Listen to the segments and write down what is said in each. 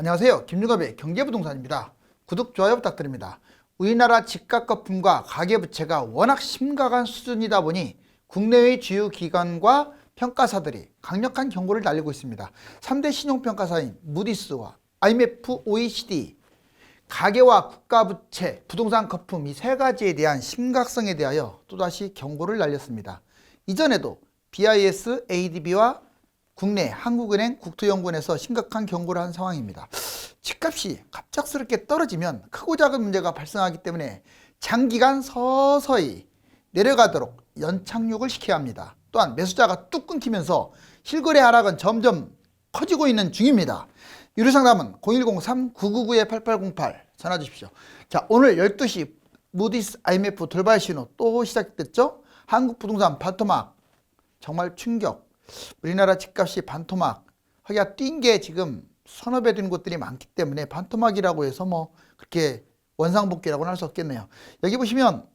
안녕하세요. 김준갑의 경제부동산입니다. 구독, 좋아요 부탁드립니다. 우리나라 집값거품과 가계부채가 워낙 심각한 수준이다 보니 국내외 주요 기관과 평가사들이 강력한 경고를 날리고 있습니다. 3대 신용평가사인 무디스와 IMF, OECD, 가계와 국가부채, 부동산 거품 이 세 가지에 대한 심각성에 대하여 또다시 경고를 날렸습니다. 이전에도 BIS, ADB와 국내 한국은행, 국토연구원에서 심각한 경고를 한 상황입니다. 집값이 갑작스럽게 떨어지면 크고 작은 문제가 발생하기 때문에 장기간 서서히 내려가도록 연착륙을 시켜야 합니다. 또한 매수자가 뚝 끊기면서 실거래 하락은 점점 커지고 있는 중입니다. 유료상담은 010-3999-8808 전화 주십시오. 자, 오늘 12시 무디스 IMF 돌발 신호 또 시작됐죠? 한국 부동산 반토막 정말 충격. 우리나라 집값이 반토막 하기가 뛴 게 지금 서너 배 된 곳들이 많기 때문에 반토막이라고 해서 뭐 그렇게 원상복귀라고는 할 수 없겠네요. 여기 보시면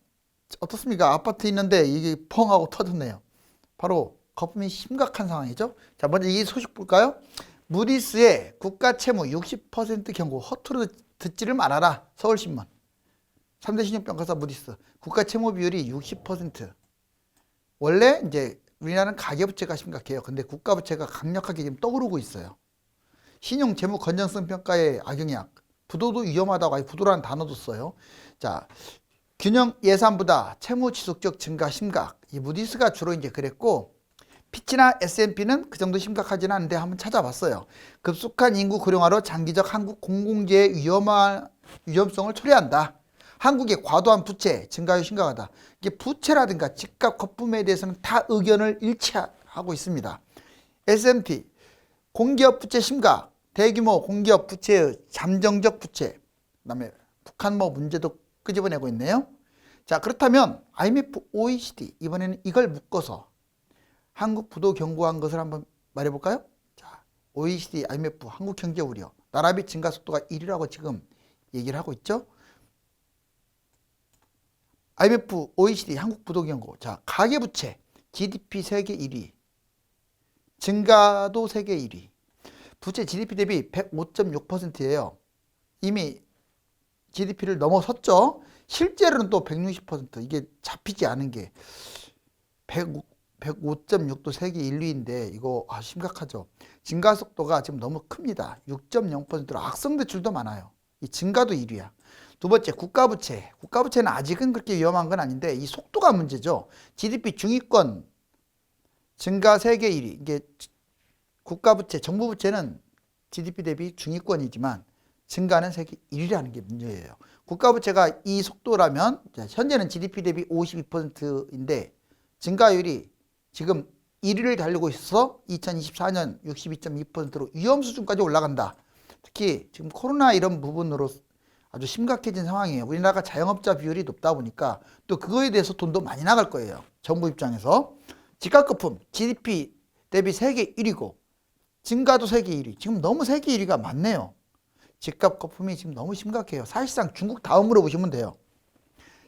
어떻습니까? 아파트 있는데 이게 펑 하고 터졌네요. 바로 거품이 심각한 상황이죠. 자, 먼저 이 소식 볼까요? 무디스의 국가채무 60% 경고, 허투루 듣지를 말아라. 서울신문. 3대 신용평가사 무디스 국가채무 비율이 60%. 원래 이제 우리나라는 가계부채가 심각해요. 근데 국가부채가 강력하게 지금 떠오르고 있어요. 신용 재무 건전성 평가의 악영향, 부도도 위험하다고 아예 부도라는 단어도 써요. 자, 균형 예산보다 채무 지속적 증가 심각. 이 무디스가 주로 이제 그랬고, 피치나 S&P는 그 정도 심각하지는 않은데 한번 찾아봤어요. 급속한 인구 고령화로 장기적 한국 공공재의 위험성을 초래한다. 한국의 과도한 부채 증가율 심각하다. 이게 부채라든가 집값 거품에 대해서는 다 의견을 일치하고 있습니다. S&P 공기업 부채 심각, 대규모 공기업 부채의 잠정적 부채, 그다음에 북한 뭐 문제도 끄집어내고 있네요. 자, 그렇다면 IMF, OECD 이번에는 이걸 묶어서 한국 부도 경고한 것을 한번 말해볼까요? 자, OECD, IMF, 한국 경제 우려, 나라비 증가 속도가 1위라고 지금 얘기를 하고 있죠. IMF, OECD, 한국 부도 경고. 자, 가계부채, GDP 세계 1위, 증가도 세계 1위. 부채 GDP 대비 105.6%예요. 이미 GDP를 넘어섰죠. 실제로는 또 160%. 이게 잡히지 않은 게 105.6도 세계 1위인데 이거 심각하죠. 증가 속도가 지금 너무 큽니다. 6.0%로 악성 대출도 많아요. 이 증가도 1위야. 두 번째, 국가부채. 국가부채는 아직은 그렇게 위험한 건 아닌데 이 속도가 문제죠. GDP 중위권 증가 세계 1위. 이게 국가부채, 정부부채는 GDP 대비 중위권이지만 증가는 세계 1위라는 게 문제예요. 국가부채가 이 속도라면 현재는 GDP 대비 52%인데 증가율이 지금 1위를 달리고 있어서 2024년 62.2%로 위험 수준까지 올라간다. 특히 지금 코로나 이런 부분으로 아주 심각해진 상황이에요. 우리나라가 자영업자 비율이 높다 보니까 또 그거에 대해서 돈도 많이 나갈 거예요. 정부 입장에서. 집값거품 GDP 대비 세계 1위고 증가도 세계 1위. 지금 너무 세계 1위가 많네요. 집값거품이 지금 너무 심각해요. 사실상 중국 다음으로 보시면 돼요.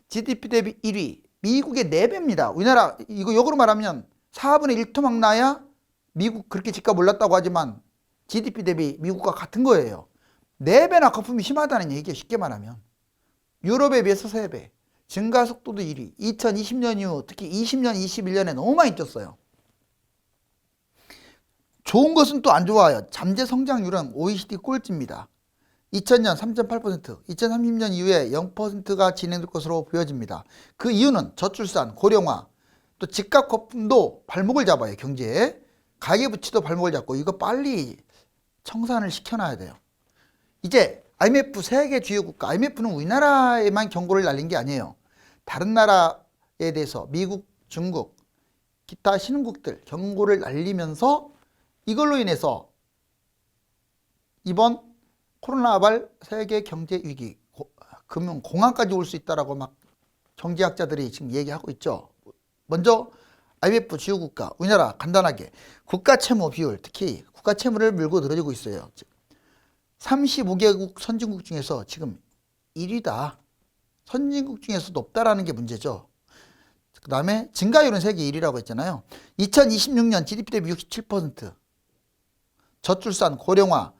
GDP 대비 1위. 미국의 4배입니다. 우리나라 이거 역으로 말하면 4분의 1 토막 나야 미국 그렇게 집값 올랐다고 하지만 GDP 대비 미국과 같은 거예요. 4배나 거품이 심하다는 얘기예요. 쉽게 말하면. 유럽에 비해서 3배. 증가 속도도 1위. 2020년 이후 특히 20년, 21년에 너무 많이 뛰었어요. 좋은 것은 또 안 좋아요. 잠재 성장률은 OECD 꼴찌입니다. 2000년 3.8%, 2030년 이후에 0%가 진행될 것으로 보여집니다. 그 이유는 저출산, 고령화, 또 집값 거품도 발목을 잡아요. 경제에. 가계부채도 발목을 잡고 이거 빨리 청산을 시켜놔야 돼요. 이제 IMF 세계 주요 국가, IMF는 우리나라에만 경고를 날린 게 아니에요. 다른 나라에 대해서 미국, 중국, 기타 신흥국들 경고를 날리면서 이걸로 인해서 이번 코로나발 세계 경제 위기, 금융 공황까지 올 수 있다라고 막 경제학자들이 지금 얘기하고 있죠. 먼저 IMF 주요 국가, 우리나라 간단하게 국가 채무 비율, 특히 국가 채무를 물고 늘어지고 있어요. 35개국 선진국 중에서 지금 1위다. 선진국 중에서 높다라는 게 문제죠. 그 다음에 증가율은 세계 1위라고 했잖아요. 2026년 GDP 대비 67%. 저출산, 고령화,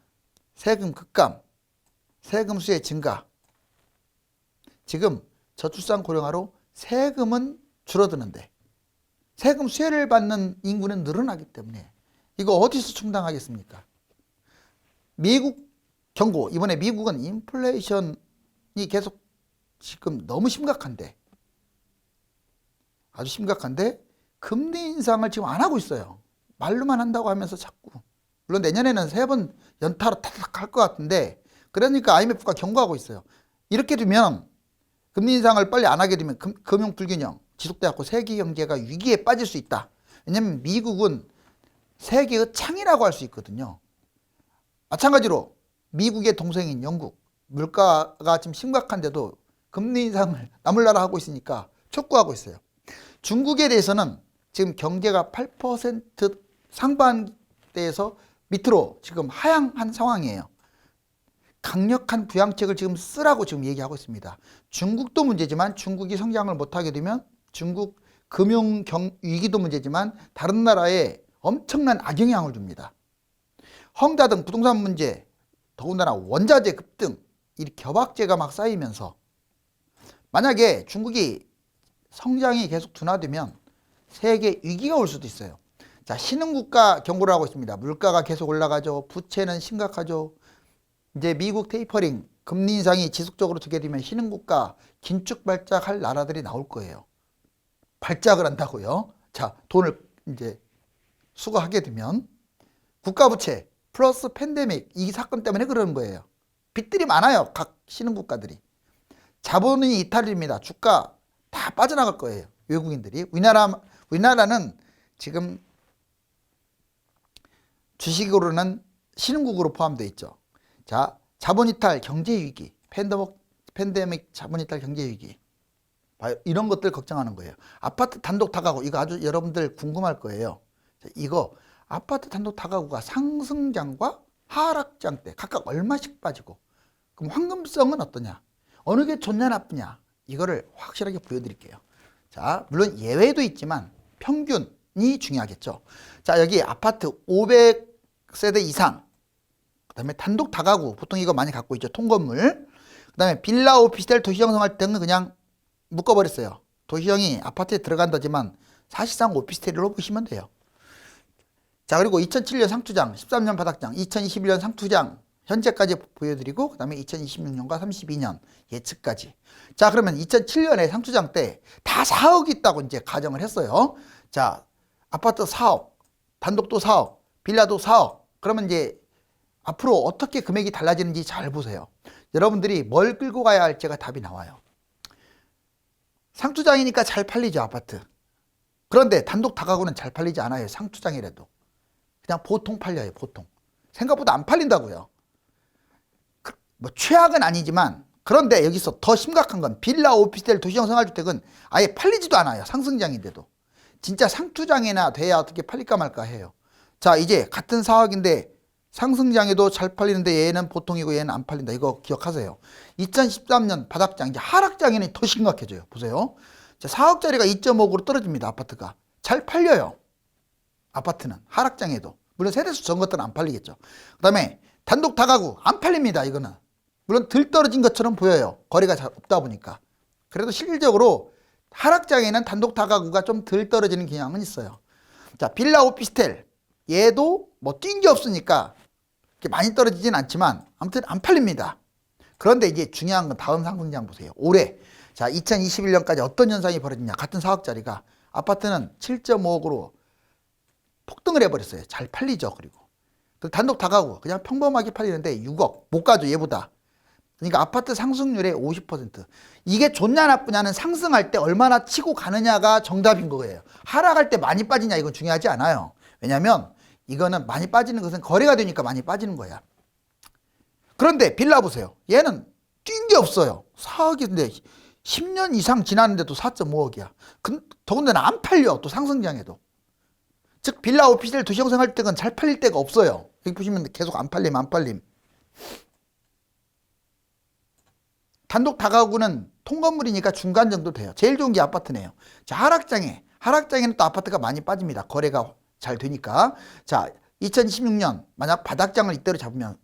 세금 급감, 세금 수의 증가. 지금 저출산 고령화로 세금은 줄어드는데 세금 수혜를 받는 인구는 늘어나기 때문에 이거 어디서 충당하겠습니까? 미국 경고, 이번에 미국은 인플레이션이 계속 지금 너무 심각한데, 아주 심각한데 금리 인상을 지금 안 하고 있어요. 말로만 한다고 하면서 자꾸. 물론 내년에는 3번 연타로 타닥 할 것 같은데, 그러니까 IMF가 경고하고 있어요. 이렇게 되면 금리 인상을 빨리 안 하게 되면 금융 불균형 지속돼갖고 세계 경제가 위기에 빠질 수 있다. 왜냐면 미국은 세계의 창이라고 할 수 있거든요. 마찬가지로 미국의 동생인 영국, 물가가 지금 심각한데도 금리 인상을 남을 나라 하고 있으니까 촉구하고 있어요. 중국에 대해서는 지금 경제가 8% 상반대에서 밑으로 지금 하향한 상황이에요. 강력한 부양책을 지금 쓰라고 지금 얘기하고 있습니다. 중국도 문제지만 중국이 성장을 못하게 되면 중국 금융 위기도 문제지만 다른 나라에 엄청난 악영향을 줍니다. 헝다 등 부동산 문제, 더군다나 원자재 급등, 이 겨박제가 막 쌓이면서 만약에 중국이 성장이 계속 둔화되면 세계 위기가 올 수도 있어요. 자, 신흥국가 경고를 하고 있습니다. 물가가 계속 올라가죠. 부채는 심각하죠. 이제 미국 테이퍼링, 금리 인상이 지속적으로 되게 되면 신흥국가 긴축 발작할 나라들이 나올 거예요. 발작을 한다고요. 자, 돈을 이제 수거하게 되면 국가부채 플러스 팬데믹, 이 사건 때문에 그러는 거예요. 빚들이 많아요. 각 신흥국가들이. 자본이 이탈입니다. 주가 다 빠져나갈 거예요. 외국인들이. 우리나라는 지금 주식으로는 신흥국으로 포함되어 있죠. 자, 자본이탈 경제위기, 팬데믹 자본이탈 경제위기, 이런 것들 걱정하는 거예요. 아파트 단독 다가구, 이거 아주 여러분들 궁금할 거예요. 자, 이거 아파트 단독 다가구가 상승장과 하락장 때 각각 얼마씩 빠지고, 그럼 황금성은 어떠냐, 어느 게 좋냐 나쁘냐, 이거를 확실하게 보여드릴게요. 자, 물론 예외도 있지만 평균이 중요하겠죠. 자, 여기 아파트 500세대 이상, 그 다음에 단독 다가구, 보통 이거 많이 갖고 있죠. 통건물. 그 다음에 빌라, 오피스텔, 도시 형성할 때는 그냥 묶어버렸어요. 도시형이 아파트에 들어간다지만 사실상 오피스텔로 보시면 돼요. 자, 그리고 2007년 상투장, 13년 바닥장, 2021년 상투장 현재까지 보여드리고, 그 다음에 2026년과 32년 예측까지. 자, 그러면 2007년에 상투장 때 다 4억이 있다고 이제 가정을 했어요. 자, 아파트 4억, 단독도 4억, 빌라도 4억. 그러면 이제 앞으로 어떻게 금액이 달라지는지 잘 보세요. 여러분들이 뭘 끌고 가야 할지가 답이 나와요. 상투장이니까 잘 팔리죠, 아파트. 그런데 단독 다가구는 잘 팔리지 않아요. 상투장이라도. 그냥 보통 팔려요, 보통. 생각보다 안 팔린다고요. 뭐 최악은 아니지만, 그런데 여기서 더 심각한 건 빌라, 오피스텔, 도시형 생활주택은 아예 팔리지도 않아요. 상승장인데도. 진짜 상투장이나 돼야 어떻게 팔릴까 말까 해요. 자, 이제 같은 4억인데 상승장에도 잘 팔리는데 얘는 보통이고 얘는 안 팔린다. 이거 기억하세요. 2013년 바닥장, 이제 하락장에는 더 심각해져요. 보세요. 자, 4억짜리가 2.5억으로 떨어집니다. 아파트가. 잘 팔려요. 아파트는 하락장에도. 물론 세대수 적은 것들은 안 팔리겠죠. 그 다음에 단독 다가구 안 팔립니다. 이거는. 물론 덜 떨어진 것처럼 보여요. 거리가 잘 없다 보니까. 그래도 실질적으로 하락장에는 단독 다가구가 좀 덜 떨어지는 경향은 있어요. 자, 빌라, 오피스텔. 얘도 뭐 뛴 게 없으니까 이렇게 많이 떨어지진 않지만 아무튼 안 팔립니다. 그런데 이제 중요한 건 다음 상승장 보세요. 올해. 자, 2021년까지 어떤 현상이 벌어지냐. 같은 4억짜리가 아파트는 7.5억으로 폭등을 해버렸어요. 잘 팔리죠. 그리고 단독 다가구 그냥 평범하게 팔리는데 6억 못 가죠, 얘보다. 그러니까 아파트 상승률의 50%. 이게 좋냐 나쁘냐는 상승할 때 얼마나 치고 가느냐가 정답인 거예요. 하락할 때 많이 빠지냐 이건 중요하지 않아요. 왜냐하면 이거는 많이 빠지는 것은 거래가 되니까 많이 빠지는 거야. 그런데 빌라 보세요. 얘는 뛴 게 없어요. 4억인데 10년 이상 지났는데도 4.5억이야. 더군다나 안 팔려. 또 상승장에도. 즉 빌라, 오피스텔, 도시형 생활주택은 잘 팔릴 데가 없어요. 여기 보시면 계속 안 팔림. 단독 다가구는 통건물이니까 중간 정도 돼요. 제일 좋은 게 아파트네요. 자, 하락장에는 또 아파트가 많이 빠집니다. 거래가 잘 되니까. 자, 2016년 만약 바닥장을 이대로 잡으면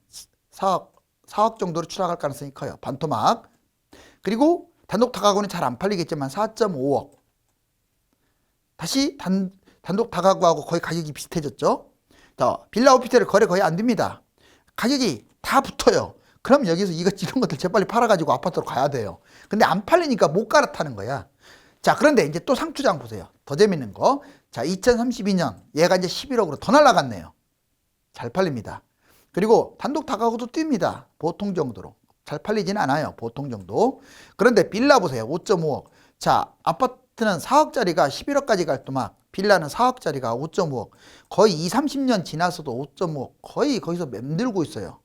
4억 정도로 추락할 가능성이 커요. 반토막. 그리고 단독 다가구는 잘 안 팔리겠지만 4.5억. 다시 단독 다가구하고 거의 가격이 비슷해졌죠. 자, 빌라 오피스텔 거래 거의 안 됩니다. 가격이 다 붙어요. 그럼 여기서 이런 것들 재빨리 팔아가지고 아파트로 가야 돼요. 근데 안 팔리니까 못 갈아타는 거야. 자, 그런데 이제 또 상투장 보세요. 더 재밌는 거. 자, 2032년 얘가 이제 11억으로 더 날아갔네요. 잘 팔립니다. 그리고 단독 다가구도 뜁니다. 보통 정도로. 잘 팔리지는 않아요. 보통 정도. 그런데 빌라 보세요. 5.5억. 자, 아파트는 4억짜리가 11억까지 갈 도막, 빌라는 4억짜리가 5.5억. 거의 20, 30년 지나서도 5.5억. 거의 거기서 맴들고 있어요.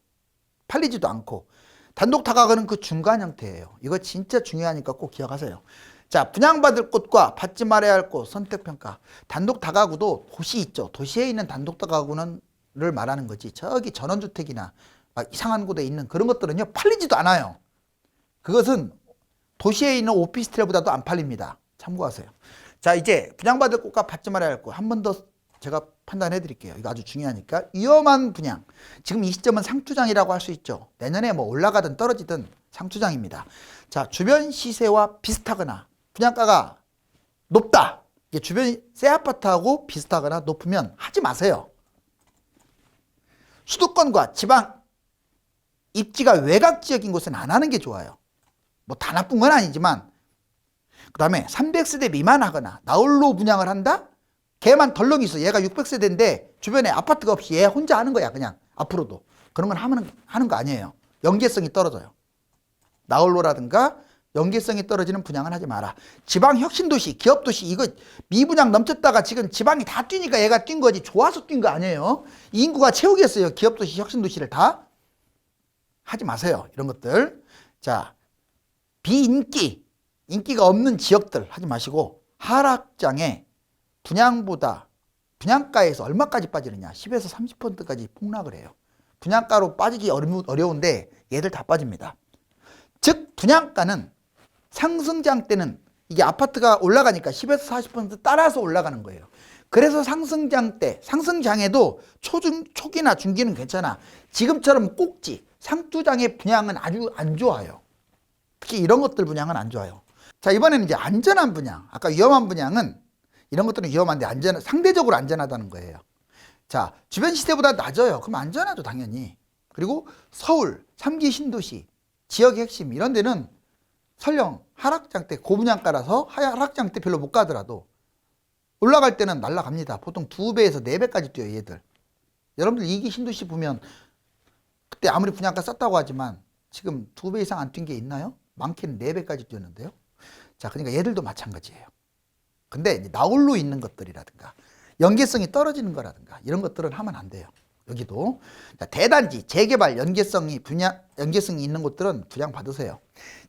팔리지도 않고. 단독 다가구는 그 중간 형태예요. 이거 진짜 중요하니까 꼭 기억하세요. 자, 분양받을 곳과 받지 말아야 할 곳 선택평가. 단독 다가구도 도시 있죠. 도시에 있는 단독 다가구는 를 말하는 거지. 저기 전원주택이나 막 이상한 곳에 있는 그런 것들은요, 팔리지도 않아요. 그것은 도시에 있는 오피스텔보다도 안 팔립니다. 참고하세요. 자, 이제 분양받을 곳과 받지 말아야 할 곳 한 번 더 제가 판단해 드릴게요. 이거 아주 중요하니까. 위험한 분양. 지금 이 시점은 상투장이라고 할 수 있죠. 내년에 뭐 올라가든 떨어지든 상투장입니다. 자, 주변 시세와 비슷하거나 분양가가 높다. 이게 주변 새 아파트하고 비슷하거나 높으면 하지 마세요. 수도권과 지방 입지가 외곽 지역인 곳은 안 하는 게 좋아요. 뭐 다 나쁜 건 아니지만. 그 다음에 300세대 미만 하거나 나홀로 분양을 한다? 걔만 덜렁이 있어. 얘가 600세대인데 주변에 아파트가 없이 얘 혼자 하는 거야. 그냥 앞으로도. 그런 건 하는 거 아니에요. 연계성이 떨어져요. 나홀로라든가 연계성이 떨어지는 분양은 하지 마라. 지방 혁신도시, 기업도시 이거 미분양 넘쳤다가 지금 지방이 다 뛰니까 얘가 뛴 거지. 좋아서 뛴 거 아니에요. 인구가 채우겠어요. 기업도시, 혁신도시를 다. 하지 마세요. 이런 것들. 자, 인기가 없는 지역들 하지 마시고 하락장에 분양가에서 얼마까지 빠지느냐. 10에서 30%까지 폭락을 해요. 분양가로 빠지기 어려운데 얘들 다 빠집니다. 즉 분양가는 상승장 때는 이게 아파트가 올라가니까 10에서 40% 따라서 올라가는 거예요. 그래서 상승장 때, 상승장에도 초기나 중기는 괜찮아. 지금처럼 꼭지, 상투장의 분양은 아주 안 좋아요. 특히 이런 것들 분양은 안 좋아요. 자, 이번에는 이제 안전한 분양. 아까 위험한 분양은 이런 것들은 위험한데 상대적으로 안전하다는 거예요. 자, 주변 시세보다 낮아요. 그럼 안전하죠, 당연히. 그리고 서울, 3기 신도시, 지역의 핵심 이런 데는 설령 하락장 때 고분양가라서 하락장 때 별로 못 가더라도 올라갈 때는 날아갑니다. 보통 2배에서 4배까지 뛰어요, 얘들. 여러분들 2기 신도시 보면 그때 아무리 분양가 쌌다고 하지만 지금 2배 이상 안 뛴 게 있나요? 많게는 4배까지 뛰었는데요. 자, 그러니까 얘들도 마찬가지예요. 근데 이제 나홀로 있는 것들이라든가 연계성이 떨어지는 거라든가 이런 것들은 하면 안 돼요. 여기도. 자, 대단지, 재개발, 연계성이 있는 곳들은 분양 받으세요.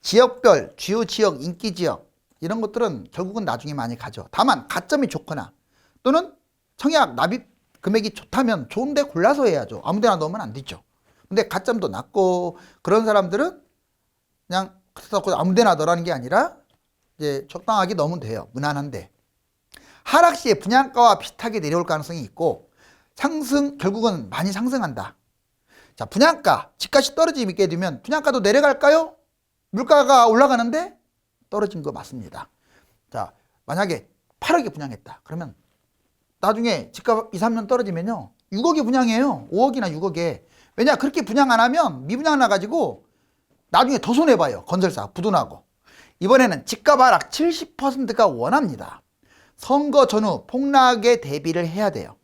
지역별, 주요 지역, 인기 지역 이런 것들은 결국은 나중에 많이 가죠. 다만 가점이 좋거나 또는 청약 납입 금액이 좋다면 좋은데 골라서 해야죠. 아무데나 넣으면 안 되죠. 근데 가점도 낮고 그런 사람들은 그냥 아무데나 넣으라는 게 아니라 이제 적당하게 넣으면 돼요. 무난한데. 하락 시에 분양가와 비슷하게 내려올 가능성이 있고 결국은 많이 상승한다. 자, 분양가, 집값이 떨어지게 되면 분양가도 내려갈까요? 물가가 올라가는데 떨어진 거 맞습니다. 자, 만약에 8억에 분양했다. 그러면 나중에 집값 2, 3년 떨어지면요. 6억에 분양해요. 5억이나 6억에. 왜냐? 그렇게 분양 안 하면 미분양 나가지고 나중에 더 손해봐요. 건설사, 부도나고. 이번에는 집값 하락 70%가 원합니다. 선거 전후 폭락에 대비를 해야 돼요.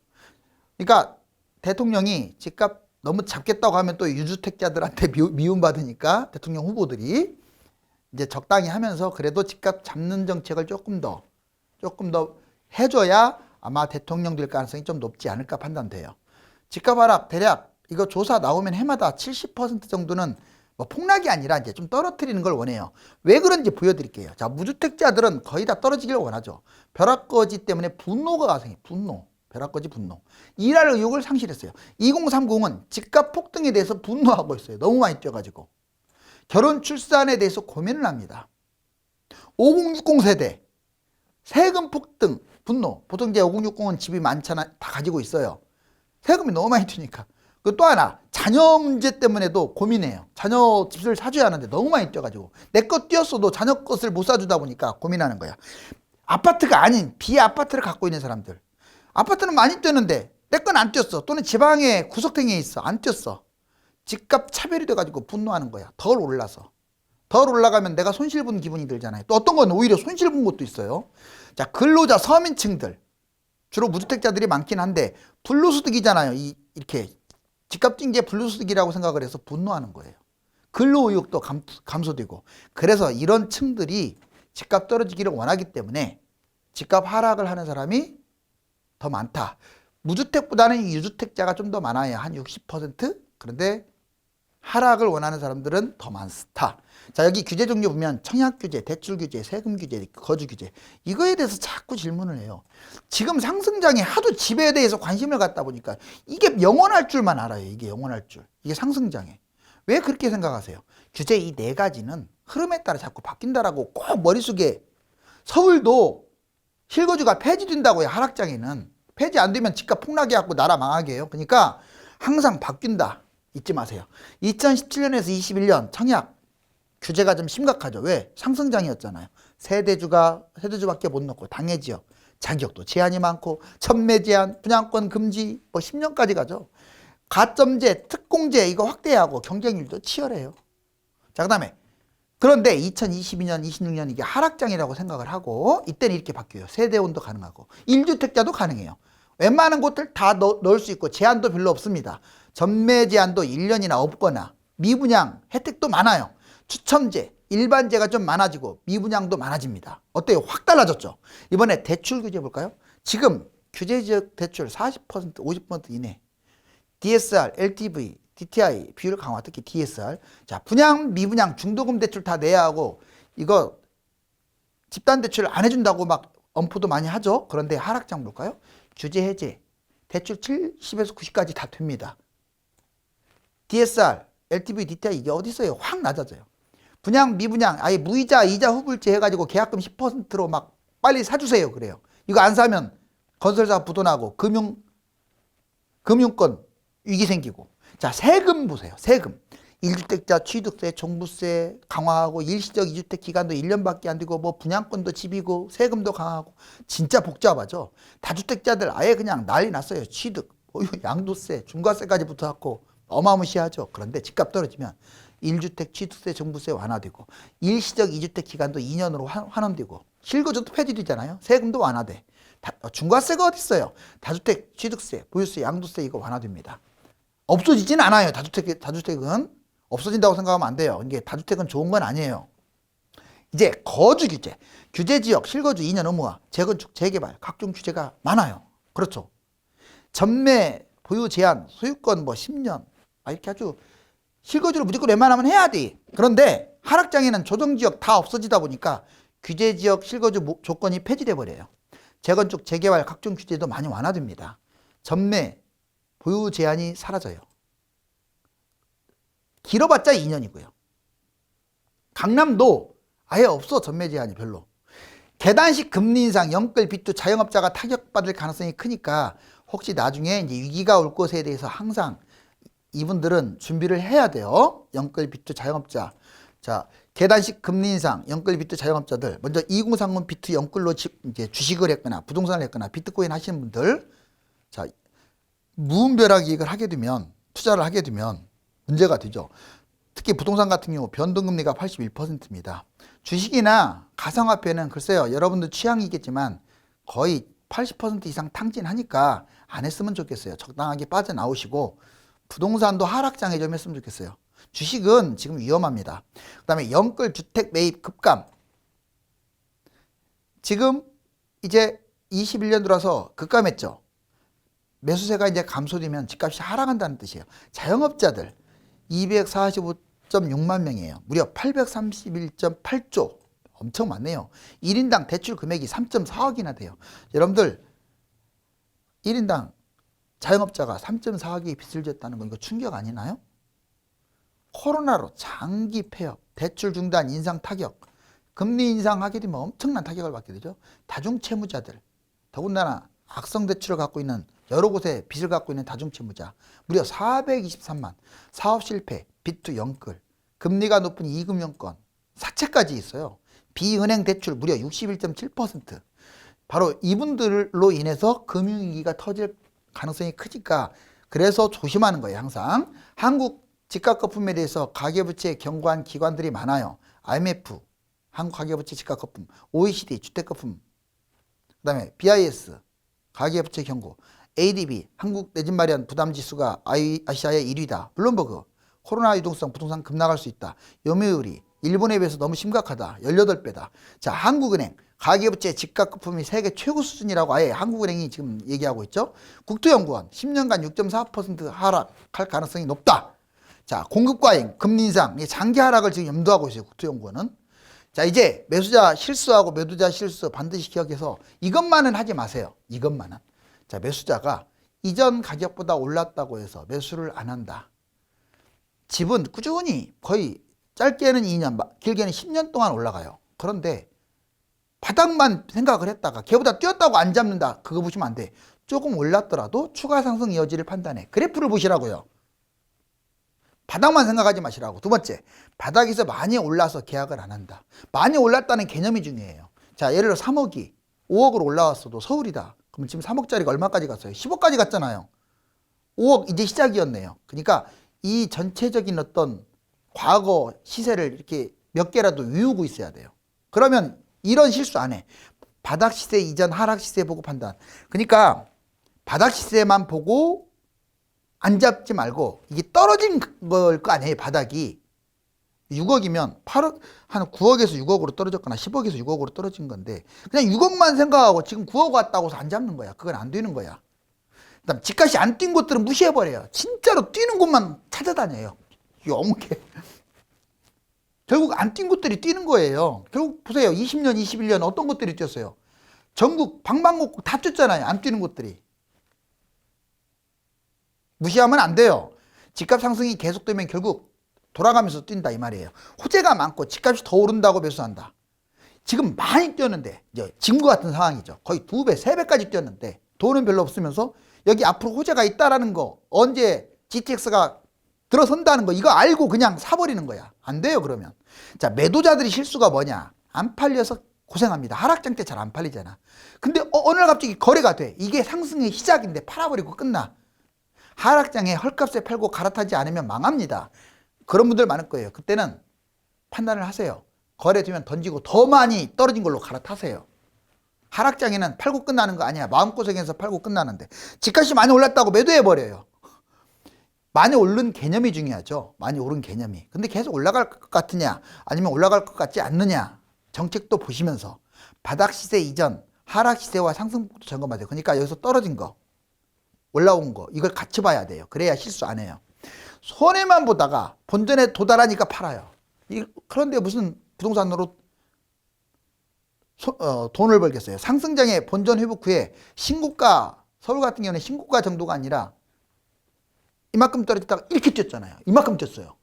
그러니까 대통령이 집값 너무 잡겠다고 하면 또 유주택자들한테 미움받으니까 대통령 후보들이 이제 적당히 하면서 그래도 집값 잡는 정책을 조금 더 해줘야 아마 대통령 될 가능성이 좀 높지 않을까 판단돼요. 집값 하락 대략 이거 조사 나오면 해마다 70% 정도는 뭐 폭락이 아니라 이제 좀 떨어뜨리는 걸 원해요. 왜 그런지 보여드릴게요. 자, 무주택자들은 거의 다 떨어지길 원하죠. 벼락거지 때문에 분노가 생겨요. 벼락거지 분노. 일할 의욕을 상실했어요. 2030은 집값 폭등에 대해서 분노하고 있어요. 너무 많이 뛰어가지고. 결혼 출산에 대해서 고민을 합니다. 5060 세대 세금 폭등 분노. 보통 이제 5060은 집이 많잖아. 다 가지고 있어요. 세금이 너무 많이 튀니까. 그 또 하나, 자녀 문제 때문에도 고민해요. 자녀 집을 사줘야 하는데 너무 많이 뛰어가지고 내 것 뛰었어도 자녀 것을 못 사주다 보니까 고민하는 거야. 아파트가 아닌 비아파트를 갖고 있는 사람들, 아파트는 많이 뛰었는데 내 건 안 뛰었어. 또는 지방에 구석탱이에 있어, 안 뛰었어. 집값 차별이 돼가지고 분노하는 거야. 덜 올라서. 덜 올라가면 내가 손실본 기분이 들잖아요. 또 어떤 건 오히려 손실본 것도 있어요. 자, 근로자 서민층들, 주로 무주택자들이 많긴 한데 불로소득이잖아요. 이렇게 집값 뛴 게 불로소득이라고 생각을 해서 분노하는 거예요. 근로의욕도 감소되고, 그래서 이런 층들이 집값 떨어지기를 원하기 때문에 집값 하락을 하는 사람이 더 많다. 무주택보다는 유주택자가 좀 더 많아요. 한 60%? 그런데 하락을 원하는 사람들은 더 많다. 자, 여기 규제 종류 보면 청약 규제, 대출 규제, 세금 규제, 거주 규제, 이거에 대해서 자꾸 질문을 해요. 지금 상승장에 하도 집에 대해서 관심을 갖다 보니까 이게 영원할 줄만 알아요. 이게 영원할 줄. 이게 상승장에. 왜 그렇게 생각하세요? 규제 이 네 가지는 흐름에 따라 자꾸 바뀐다라고 꼭 머릿속에. 서울도 실거주가 폐지된다고요. 하락장에는. 폐지 안 되면 집값 폭락해 갖고 나라 망하게 해요. 그러니까 항상 바뀐다. 잊지 마세요. 2017년에서 21년 청약 규제가 좀 심각하죠. 왜? 상승장이었잖아요. 세대주밖에 못 넣고 당해지역, 자격도 제한이 많고 전매 제한, 분양권 금지, 뭐 10년까지 가죠. 가점제, 특공제 이거 확대하고 경쟁률도 치열해요. 자, 그다음에 그런데 2022년, 26년 이게 하락장이라고 생각을 하고 이때는 이렇게 바뀌어요. 세대혼도 가능하고 1주택자도 가능해요. 웬만한 곳들 다 넣을 수 있고 제한도 별로 없습니다. 전매 제한도 1년이나 없거나 미분양 혜택도 많아요. 추첨제, 일반제가 좀 많아지고 미분양도 많아집니다. 어때요? 확 달라졌죠? 이번에 대출 규제 볼까요? 지금 규제지역 대출 40%, 50% 이내, DSR, LTV, DTI 비율 강화, 특히 DSR. 자, 분양, 미분양, 중도금 대출 다 내야 하고 이거 집단 대출 안 해준다고 막 엄포도 많이 하죠. 그런데 하락장 볼까요? 규제 해제, 대출 70에서 90까지 다 됩니다. DSR, LTV, DTI 이게 어디 있어요? 확 낮아져요. 분양, 미분양, 아예 무이자, 이자 후불제 해가지고 계약금 10%로 막 빨리 사주세요. 그래요. 이거 안 사면 건설사 부도나고 금융권 위기 생기고. 자, 세금 보세요. 세금. 1주택자 취득세, 종부세 강화하고 일시적 2주택 기간도 1년밖에 안 되고 뭐 분양권도 집이고 세금도 강화하고 진짜 복잡하죠. 다주택자들 아예 그냥 난리 났어요. 취득, 양도세, 중과세까지 붙어갖고 어마무시하죠. 그런데 집값 떨어지면 1주택 취득세, 종부세 완화되고 일시적 2주택 기간도 2년으로 환원되고 실거주도 폐지되잖아요. 세금도 완화돼. 중과세가 어디 있어요? 다주택 취득세, 보유세, 양도세 이거 완화됩니다. 없어지진 않아요. 다주택은 없어진다고 생각하면 안 돼요. 이게 다주택은 좋은 건 아니에요. 이제 거주 규제, 규제지역, 실거주 2년 의무화, 재건축, 재개발 각종 규제가 많아요. 그렇죠. 전매, 보유 제한, 소유권 뭐 10년 이렇게 아주 실거주를 무조건 웬만하면 해야 돼. 그런데 하락장에는 조정지역 다 없어지다 보니까 규제지역 실거주 조건이 폐지돼 버려요. 재건축, 재개발 각종 규제도 많이 완화됩니다. 전매, 보유 제한이 사라져요. 길어봤자 2년이고요. 강남도 아예 없어. 전매 제한이 별로. 계단식 금리 인상, 영끌, 빚도 자영업자가 타격받을 가능성이 크니까 혹시 나중에 이제 위기가 올 것에 대해서 항상 이분들은 준비를 해야 돼요. 영끌, 빚도 자영업자. 자, 계단식 금리 인상, 영끌, 빚도 자영업자들. 먼저 2030 비트 영끌로 이제 주식을 했거나 부동산을 했거나 비트코인 하시는 분들. 자, 무분별하게 이익을 하게 되면, 투자를 하게 되면 문제가 되죠. 특히 부동산 같은 경우 변동금리가 81%입니다. 주식이나 가상화폐는 글쎄요, 여러분들 취향이겠지만 거의 80% 이상 탕진하니까 안 했으면 좋겠어요. 적당하게 빠져나오시고 부동산도 하락장에 좀 했으면 좋겠어요. 주식은 지금 위험합니다. 그 다음에 영끌 주택 매입 급감. 지금 이제 21년 들어서 급감했죠. 매수세가 이제 감소되면 집값이 하락한다는 뜻이에요. 자영업자들 245.6만 명이에요. 무려 831.8조. 엄청 많네요. 1인당 대출 금액이 3.4억이나 돼요. 여러분들 1인당 자영업자가 3.4억의 빚을 졌다는 거 이거 충격 아니나요? 코로나로 장기 폐업, 대출 중단, 인상 타격, 금리 인상하게 되면 엄청난 타격을 받게 되죠. 다중채무자들, 더군다나 악성 대출을 갖고 있는 여러 곳에 빚을 갖고 있는 다중채무자 무려 423만, 사업 실패, 빚투 영끌, 금리가 높은 이금융권, 사채까지 있어요. 비은행 대출 무려 61.7%. 바로 이분들로 인해서 금융위기가 터질 가능성이 크니까 그래서 조심하는 거예요. 항상 한국 집값거품에 대해서 가계부채 경고한 기관들이 많아요. IMF, 한국 가계부채 집값거품, OECD 주택거품, 그 다음에 BIS 가계부채 경고, ADB 한국 내 집 마련 부담지수가 아시아의 1위다. 블룸버그 코로나 유동성 부동산 급락할 수 있다. 요미우리 일본에 비해서 너무 심각하다. 18배다. 자, 한국은행 가계부채 집값거품이 세계 최고 수준이라고 아예 한국은행이 지금 얘기하고 있죠. 국토연구원 10년간 6.4% 하락할 가능성이 높다. 자, 공급과잉, 금리 인상, 장기 하락을 지금 염두하고 있어요. 국토연구원은. 자, 이제 매수자 실수하고 매도자 실수 반드시 기억해서 이것만은 하지 마세요. 이것만은. 자, 매수자가 이전 가격보다 올랐다고 해서 매수를 안 한다. 집은 꾸준히 거의 짧게는 2년, 길게는 10년 동안 올라가요. 그런데 바닥만 생각을 했다가 걔보다 뛰었다고 안 잡는다. 그거 보시면 안 돼. 조금 올랐더라도 추가 상승 여지를 판단해. 그래프를 보시라고요. 바닥만 생각하지 마시라고. 두 번째, 바닥에서 많이 올라서 계약을 안 한다. 많이 올랐다는 개념이 중요해요. 자, 예를 들어 3억이 5억으로 올라왔어도 서울이다. 그럼 지금 3억짜리가 얼마까지 갔어요? 10억까지 갔잖아요. 5억 이제 시작이었네요. 그러니까 이 전체적인 어떤 과거 시세를 이렇게 몇 개라도 외우고 있어야 돼요. 그러면 이런 실수 안 해. 바닥 시세 이전 하락 시세 보고 판단. 그러니까 바닥 시세만 보고 안 잡지 말고 이게 떨어진 걸 거 아니에요. 바닥이 6억이면 8억, 한 9억에서 6억으로 떨어졌거나 10억에서 6억으로 떨어진 건데 그냥 6억만 생각하고 지금 9억 왔다고 해서 안 잡는 거야. 그건 안 되는 거야. 그다음 집값이 안 뛴 곳들은 무시해버려요. 진짜로 뛰는 곳만 찾아다녀요. 영게 결국 안 뛴 곳들이 뛰는 거예요. 결국 보세요. 20년, 21년 어떤 곳들이 뛰었어요? 전국 방방곡곡 다 뛰었잖아요. 안 뛰는 곳들이. 무시하면 안 돼요. 집값 상승이 계속되면 결국 돌아가면서 뛴다 이 말이에요. 호재가 많고 집값이 더 오른다고 매수한다. 지금 많이 뛰었는데 이제 지금과 같은 상황이죠. 거의 2배, 3배까지 뛰었는데 돈은 별로 없으면서 여기 앞으로 호재가 있다라는 거, 언제 GTX가 들어선다는 거 이거 알고 그냥 사버리는 거야. 안 돼요. 그러면 자, 매도자들이 실수가 뭐냐? 안 팔려서 고생합니다. 하락장 때 잘 안 팔리잖아. 근데 어느 날 갑자기 거래가 돼. 이게 상승의 시작인데 팔아버리고 끝나. 하락장에 헐값에 팔고 갈아타지 않으면 망합니다. 그런 분들 많을 거예요. 그때는 판단을 하세요. 거래되면 던지고 더 많이 떨어진 걸로 갈아타세요. 하락장에는 팔고 끝나는 거 아니야. 마음고생해서 팔고 끝나는데 집값이 많이 올랐다고 매도해버려요. 많이 오른 개념이 중요하죠. 많이 오른 개념이. 근데 계속 올라갈 것 같으냐 아니면 올라갈 것 같지 않느냐 정책도 보시면서 바닥 시세 이전 하락 시세와 상승폭도 점검하세요. 그러니까 여기서 떨어진 거 올라온 거 이걸 같이 봐야 돼요. 그래야 실수 안 해요. 손해만 보다가 본전에 도달하니까 팔아요. 그런데 무슨 부동산으로 돈을 벌겠어요. 상승장의 본전 회복 후에 신고가, 서울 같은 경우는 신고가 정도가 아니라 이만큼 떨어졌다가 이렇게 뛰었잖아요. 이만큼 뛰었어요.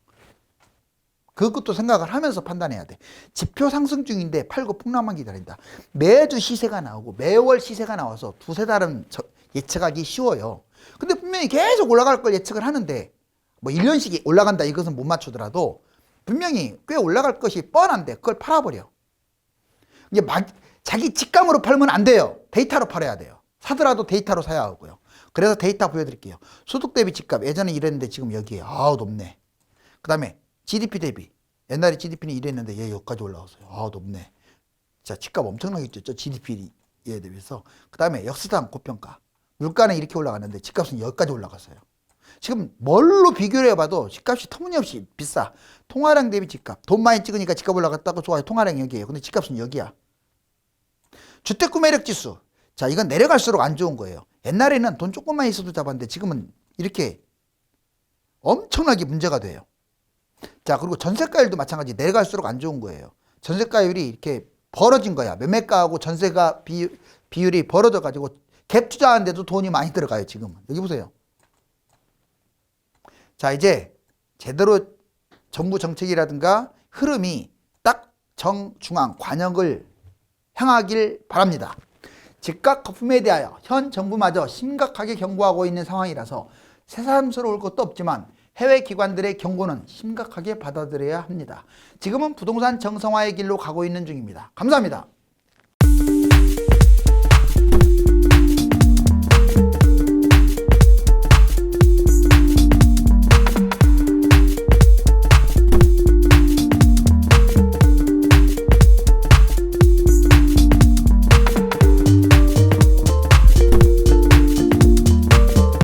그것도 생각을 하면서 판단해야 돼. 지표 상승 중인데 팔고 폭락만 기다린다. 매주 시세가 나오고 매월 시세가 나와서 두세 달은 예측하기 쉬워요. 근데 분명히 계속 올라갈 걸 예측을 하는데 뭐 1년씩 올라간다 이것은 못 맞추더라도 분명히 꽤 올라갈 것이 뻔한데 그걸 팔아버려. 이게 자기 직감으로 팔면 안 돼요. 데이터로 팔아야 돼요. 사더라도 데이터로 사야 하고요. 그래서 데이터 보여드릴게요. 소득 대비 집값 예전에 이랬는데 지금 여기에 높네. 그 다음에 GDP 대비 옛날에 GDP는 이랬는데 얘 여기까지 올라왔어요. 높네. 자, 집값 엄청나게 뛰었죠. GDP에 대비해서. 그 다음에 역사상 고평가. 물가는 이렇게 올라갔는데 집값은 여기까지 올라갔어요. 지금 뭘로 비교를 해봐도 집값이 터무니없이 비싸. 통화량 대비 집값. 돈 많이 찍으니까 집값 올라갔다고 좋아요. 통화량 여기에요. 근데 집값은 여기야. 주택구매력 지수. 자, 이건 내려갈수록 안 좋은 거예요. 옛날에는 돈 조금만 있어도 잡았는데 지금은 이렇게 엄청나게 문제가 돼요. 자, 그리고 전세가율도 마찬가지. 내려갈수록 안 좋은 거예요. 전세가율이 이렇게 벌어진 거야. 매매가하고 전세가 비율이 벌어져 가지고 갭 투자하는데도 돈이 많이 들어가요. 지금은. 여기 보세요. 자, 이제 제대로 정부 정책이라든가 흐름이 딱 정중앙 관역을 향하길 바랍니다. 집값 거품에 대하여 현 정부마저 심각하게 경고하고 있는 상황이라서 새삼스러울 것도 없지만 해외 기관들의 경고는 심각하게 받아들여야 합니다. 지금은 부동산 정상화의 길로 가고 있는 중입니다. 감사합니다.